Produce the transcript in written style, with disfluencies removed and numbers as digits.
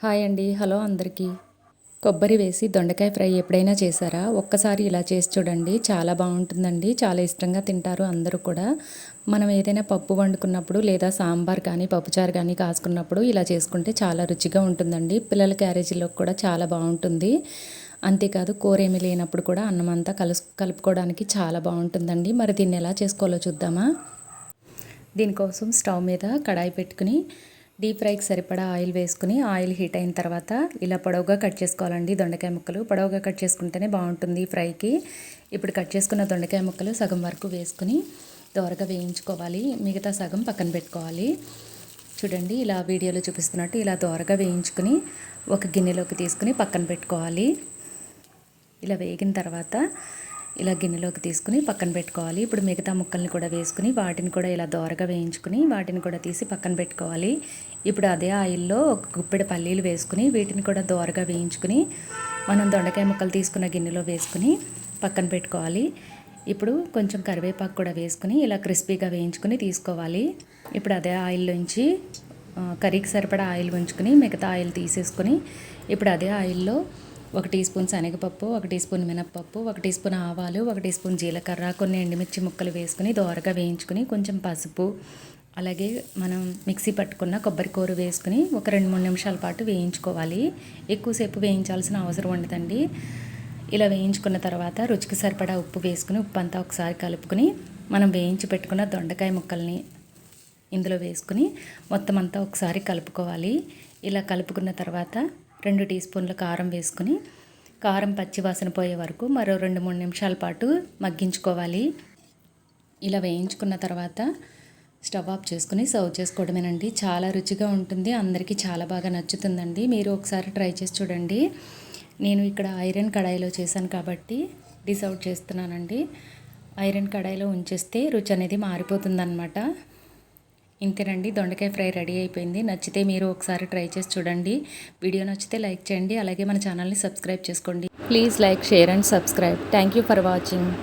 Hi అండి. Hello అందరికీ. కొబ్బరి వేసి దొండకాయ ఫ్రై ఎప్పుడైనా చేశారా? ఒక్కసారి ఇలా చేసి చూడండి. చాలా బాగుంటుందండి. చాలా ఇష్టంగా తింటారు అందరూ కూడా. మనం ఏదైనా పప్పు వండుకున్నప్పుడు లేదా సాంబార్ కానీ పప్పుచారు కానీ కాసుకున్నప్పుడు ఇలా చేసుకుంటే చాలా రుచిగా ఉంటుందండి. పిల్లల క్యారేజీలోకి కూడా చాలా బాగుంటుంది. అంతేకాదు కూర ఏమీ లేనప్పుడు కూడా అన్నం అంతా కలుపుకోవడానికి చాలా బాగుంటుందండి. మరి దీన్ని ఎలా చేసుకోవాలో చూద్దామా? దీనికోసం స్టవ్ మీద కడాయి పెట్టుకుని డీప్ ఫ్రైకి సరిపడా ఆయిల్ వేసుకుని ఆయిల్ హీట్ అయిన తర్వాత ఇలా పొడవుగా కట్ చేసుకోవాలండి. దొండకాయ ముక్కలు పొడవుగా కట్ చేసుకుంటేనే బాగుంటుంది ఫ్రైకి. ఇప్పుడు కట్ చేసుకున్న దొండకాయ ముక్కలు సగం వరకు వేసుకుని దోరగా వేయించుకోవాలి. మిగతా సగం పక్కన పెట్టుకోవాలి. చూడండి, ఇలా వీడియోలో చూపిస్తున్నట్టు ఇలా దోరగా వేయించుకుని ఒక గిన్నెలోకి తీసుకుని పక్కన పెట్టుకోవాలి. ఇలా వేగిన తర్వాత ఇలా గిన్నెలోకి తీసుకుని పక్కన పెట్టుకోవాలి. ఇప్పుడు మిగతా ముక్కల్ని కూడా వేసుకుని వాటిని కూడా ఇలా దోరగా వేయించుకుని వాటిని కూడా తీసి పక్కన పెట్టుకోవాలి. ఇప్పుడు అదే ఆయిల్లో ఒక గుప్పెడు పల్లీలు వేసుకుని వీటిని కూడా దోరగా వేయించుకుని మనం దొండకాయ ముక్కలు తీసుకున్న గిన్నెలో వేసుకుని పక్కన పెట్టుకోవాలి. ఇప్పుడు కొంచెం కరివేపాకు కూడా వేసుకుని ఇలా క్రిస్పీగా వేయించుకుని తీసుకోవాలి. ఇప్పుడు అదే ఆయిల్లోంచి కర్రీకి సరిపడా ఆయిల్ ఉంచుకుని మిగతా ఆయిల్ తీసేసుకొని ఇప్పుడు అదే ఆయిల్లో 1 టీ స్పూన్ శనగపప్పు, 1 టీ స్పూన్ మినప్పప్పు, 1 టీ స్పూన్ ఆవాలు, 1 టీ స్పూన్ జీలకర్ర, కొన్ని ఎండుమిర్చి ముక్కలు వేసుకుని దోరగా వేయించుకుని కొంచెం పసుపు, అలాగే మనం మిక్సీ పట్టుకున్న కొబ్బరి కూర వేసుకుని ఒక 2-3 నిమిషాల పాటు వేయించుకోవాలి. ఎక్కువసేపు వేయించాల్సిన అవసరం ఉండదండి. ఇలా వేయించుకున్న తర్వాత రుచికి సరిపడా ఉప్పు వేసుకుని ఉప్పు అంతా ఒకసారి కలుపుకుని మనం వేయించి పెట్టుకున్న దొండకాయ ముక్కల్ని ఇందులో వేసుకుని మొత్తం అంతా ఒకసారి కలుపుకోవాలి. ఇలా కలుపుకున్న తర్వాత 2 టీ స్పూన్ల కారం వేసుకుని కారం పచ్చివాసన పోయే వరకు మరో 2-3 నిమిషాల పాటు మగ్గించుకోవాలి. ఇలా వేయించుకున్న తర్వాత స్టవ్ ఆఫ్ చేసుకుని సర్వ్ చేసుకోవడమేనండి. చాలా రుచిగా ఉంటుంది. అందరికీ చాలా బాగా నచ్చుతుందండి. మీరు ఒకసారి ట్రై చేసి చూడండి. నేను ఇక్కడ ఐరన్ కడాయిలో చేశాను కాబట్టి డిష్ అవుట్ చేస్తున్నానండి. ఐరన్ కడాయిలో ఉంచేస్తే రుచి అనేది మారిపోతుందన్నమాట. ఇంతేనండి, దొండకాయ ఫ్రై రెడీ అయిపోయింది. నచ్చితే మీరు ఒకసారి ట్రై చేసి చూడండి. వీడియో నచ్చితే లైక్ చేయండి. అలాగే మన ఛానల్ని సబ్స్క్రైబ్ చేసుకోండి. Please like, share and subscribe. Thank you for watching.